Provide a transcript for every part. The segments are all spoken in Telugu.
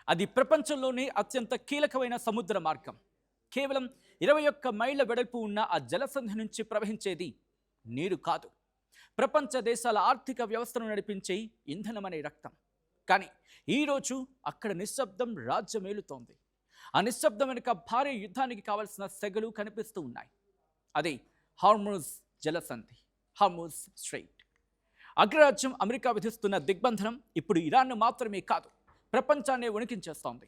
అది ప్రపంచంలోనే అత్యంత కీలకమైన సముద్ర మార్గం. కేవలం 21 మైళ్ళ వెడల్పు ఉన్న ఆ జలసంధి నుంచి ప్రవహించేది నీరు కాదు, ప్రపంచ దేశాల ఆర్థిక వ్యవస్థను నడిపించే ఇంధనమనే రక్తం. కానీ ఈరోజు అక్కడ నిశ్శబ్దం రాజ్యమేలుతోంది. ఆ నిశ్శబ్దం వెనుక భారీ యుద్ధానికి కావలసిన సెగలు కనిపిస్తూ ఉన్నాయి. అదే హార్ముజ్ జలసంధి, హార్ముజ్ స్ట్రెయిట్. అగ్రరాజ్యం అమెరికా విధిస్తున్న దిగ్బంధనం ఇప్పుడు ఇరాన్ను మాత్రమే కాదు, ప్రపంచాన్నే వణికించేస్తోంది.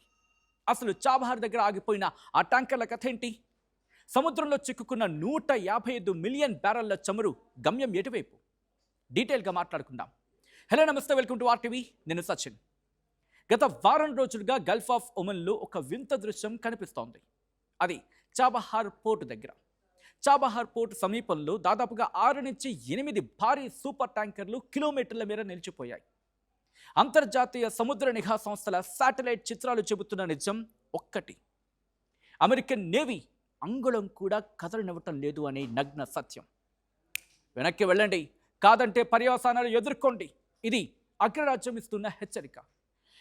అసలు చాబహార్ దగ్గర ఆగిపోయిన ఆ ట్యాంకర్ల కథ ఏంటి? సముద్రంలో చిక్కుకున్న 155 మిలియన్ బ్యారెళ్ల చమురు గమ్యం ఎటువైపు? డీటెయిల్గా మాట్లాడుకుందాం. హలో నమస్తే, వెల్కమ్ టు ఆర్టీవీ. నేను సచిన్. గత వారం రోజులుగా గల్ఫ్ ఆఫ్ ఒమన్లో ఒక వింత దృశ్యం కనిపిస్తోంది. అది చాబహార్ పోర్టు దగ్గర. చాబహార్ పోర్టు సమీపంలో దాదాపుగా 6 నుంచి 8 భారీ సూపర్ ట్యాంకర్లు కిలోమీటర్ల మేర నిలిచిపోయాయి. అంతర్జాతీయ సముద్ర నిఘా సంస్థల శాటిలైట్ చిత్రాలు చెబుతున్న నిజం ఒక్కటి: అమెరికన్ నేవీ అంగుళం కూడా కదలనివ్వటం లేదు అనే నగ్న సత్యం. వెనక్కి వెళ్ళండి, కాదంటే పర్యవసానాలు ఎదుర్కోండి. ఇది అగ్రరాజ్యం ఇస్తున్న హెచ్చరిక.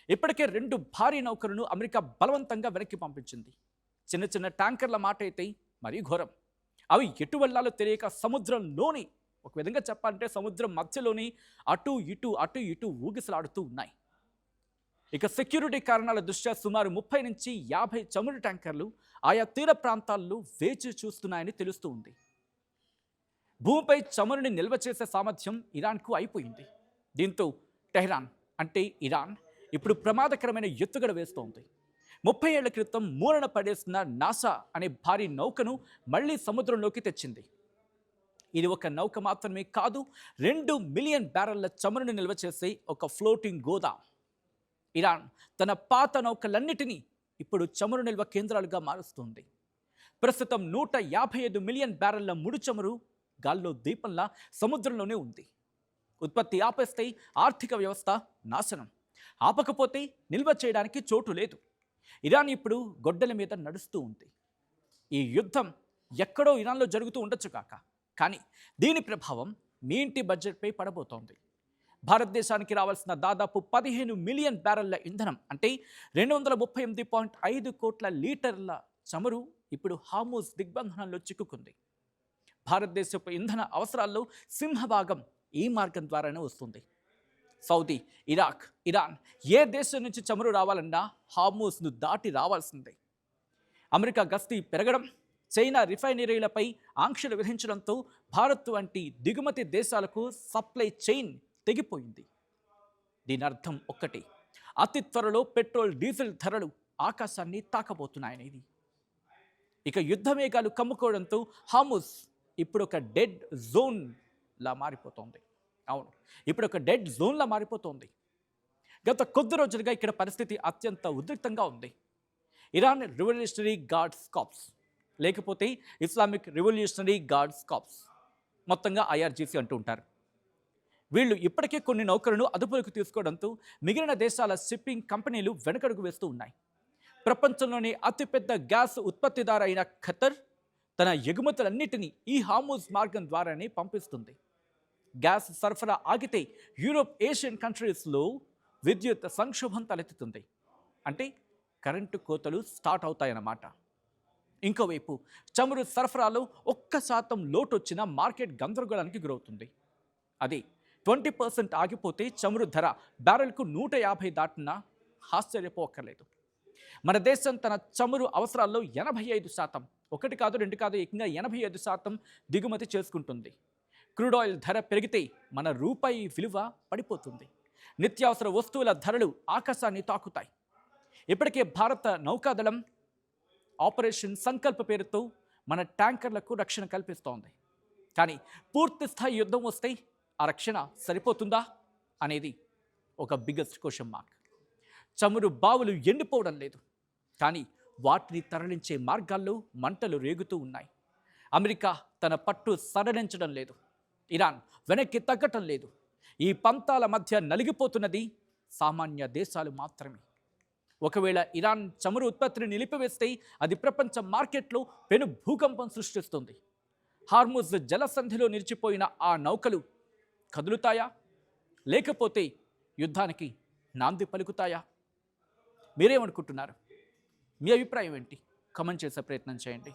ఇప్పటికే 2 భారీ నౌకలను అమెరికా బలవంతంగా వెనక్కి పంపించింది. చిన్న చిన్న ట్యాంకర్ల మాట అయితే మరీ ఘోరం. అవి ఎటు వెళ్లాలో తెలియక సముద్రంలోని, ఒక విధంగా చెప్పాలంటే సముద్రం మధ్యలోని అటు ఇటు ఊగిసలాడుతూ ఉన్నాయి. ఇక సెక్యూరిటీ కారణాల దృష్ట్యా సుమారు 30 నుంచి 50 చమురు ట్యాంకర్లు ఆయా తీర ప్రాంతాల్లో వేచి చూస్తున్నాయని తెలుస్తూ ఉంది. భూమిపై చమురుని నిల్వ చేసే సామర్థ్యం ఇరాన్కు అయిపోయింది. దీంతో టెహ్రాన్ అంటే ఇరాన్ ఇప్పుడు ప్రమాదకరమైన ఎత్తుగడ వేస్తోంది. 30 ఏళ్ల క్రితం మూలన పడేసిన నాసా అనే భారీ నౌకను మళ్లీ సముద్రంలోకి తెచ్చింది. ఇది ఒక నౌక మాత్రమే కాదు, 2 మిలియన్ బ్యారెళ్ల చమురును నిల్వ చేసే ఒక ఫ్లోటింగ్ గోదాం. ఇరాన్ తన పాత నౌకలన్నిటినీ ఇప్పుడు చమురు నిల్వ కేంద్రాలుగా మారుస్తుంది. ప్రస్తుతం 155 మిలియన్ బ్యారెళ్ల ముడి చమురు గాల్లో దీపంలా సముద్రంలోనే ఉంది. ఉత్పత్తి ఆపేస్తే ఆర్థిక వ్యవస్థ నాశనం, ఆపకపోతే నిల్వ చేయడానికి చోటు లేదు. ఇరాన్ ఇప్పుడు గొడ్డల మీద నడుస్తూ ఉంది. ఈ యుద్ధం ఎక్కడో ఇరాన్లో జరుగుతూ ఉండొచ్చు కాక, కానీ దీని ప్రభావం మీ ఇంటి బడ్జెట్పై పడబోతోంది. భారతదేశానికి రావాల్సిన దాదాపు 15 మిలియన్ బ్యారెళ్ల ఇంధనం అంటే 238.5 కోట్ల లీటర్ల చమురు ఇప్పుడు హార్ముజ్ దిగ్బంధనంలో చిక్కుకుంది. భారతదేశపు ఇంధన అవసరాల్లో సింహభాగం ఈ మార్గం ద్వారానే వస్తుంది. సౌదీ, ఇరాక్, ఇరాన్ ఏ దేశం నుంచి చమురు రావాలన్నా హార్ముజ్ను దాటి రావాల్సిందే. అమెరికా గస్తీ పెరగడం, చైనా రిఫైనరీలపై ఆంక్షలు విధించడంతో భారత్ వంటి దిగుమతి దేశాలకు సప్లై చైన్ తెగిపోయింది. దీని అర్థం ఒక్కటి: అతి త్వరలో పెట్రోల్, డీజిల్ ధరలు ఆకాశాన్ని తాకబోతున్నాయనేది. ఇక యుద్ధ మేఘాలు కమ్ముకోవడంతో హార్ముజ్ ఇప్పుడు ఒక డెడ్ జోన్లా మారిపోతోంది. అవును, ఇప్పుడు ఒక డెడ్ జోన్లా మారిపోతోంది. గత కొద్ది రోజులుగా ఇక్కడ పరిస్థితి అత్యంత ఉద్రిక్తంగా ఉంది. ఇరాన్ రివల్యూషనరీ గార్డ్స్ కార్ప్స్, లేకపోతే ఇస్లామిక్ రివల్యూషనరీ గార్డ్స్ కార్ప్స్, మొత్తంగా ఐఆర్జీసీ అంటూ ఉంటారు. వీళ్ళు ఇప్పటికే కొన్ని నౌకలను అదుపులోకి తీసుకోవడంతో మిగిలిన దేశాల షిప్పింగ్ కంపెనీలు వెనకడుగు వేస్తూ ఉన్నాయి. ప్రపంచంలోని అతిపెద్ద గ్యాస్ ఉత్పత్తిదారు అయిన ఖతర్ తన ఎగుమతులన్నిటినీ ఈ హార్ముజ్ మార్గం ద్వారానే పంపిస్తుంది. గ్యాస్ సరఫరా ఆగితే యూరోప్, ఏషియన్ కంట్రీస్లో విద్యుత్ సంక్షోభం తలెత్తుతుంది. అంటే కరెంటు కోతలు స్టార్ట్ అవుతాయన్నమాట. ఇంకోవైపు చమురు సరఫరాలో 1% లోటు వచ్చిన మార్కెట్ గందరగోళానికి గురవుతుంది. అది 20% ఆగిపోతే చమురు ధర బ్యారెల్కు 150 దాటినా ఆశ్చర్యపోక్కర్లేదు. మన దేశం తన చమురు అవసరాల్లో 85%, ఒకటి కాదు రెండు కాదు, ఏకంగా 85% దిగుమతి చేసుకుంటుంది. క్రూడ్ ఆయిల్ ధర పెరిగితే మన రూపాయి విలువ పడిపోతుంది. నిత్యావసర వస్తువుల ధరలు ఆకాశాన్ని తాకుతాయి. ఇప్పటికే భారత నౌకాదళం ఆపరేషన్ సంకల్ప పేరుతో మన ట్యాంకర్లకు రక్షణ కల్పిస్తోంది. కానీ పూర్తి స్థాయి యుద్ధం వస్తే ఆ రక్షణ సరిపోతుందా అనేది ఒక బిగ్గెస్ట్ క్వశ్చన్ మార్క్. చమురు బావులు ఎండిపోవడం లేదు, కానీ వాటిని తరలించే మార్గాల్లో మంటలు రేగుతూ ఉన్నాయి. అమెరికా తన పట్టు సడలించడం లేదు, ఇరాన్ వెనక్కి తగ్గటం లేదు. ఈ పంతాల మధ్య నలిగిపోతున్నది సామాన్య దేశాలు మాత్రమే. ఒకవేళ ఇరాన్ చమురు ఉత్పత్తిని నిలిపివేస్తే అది ప్రపంచ మార్కెట్లో పెను భూకంపం సృష్టిస్తుంది. హార్ముజ్ జలసంధిలో నిలిచిపోయిన ఆ నౌకలు కదులుతాయా, లేకపోతే యుద్ధానికి నాంది పలుకుతాయా? మీరేమనుకుంటున్నారు? మీ అభిప్రాయం ఏంటి? కామెంట్ చేసే ప్రయత్నం చేయండి.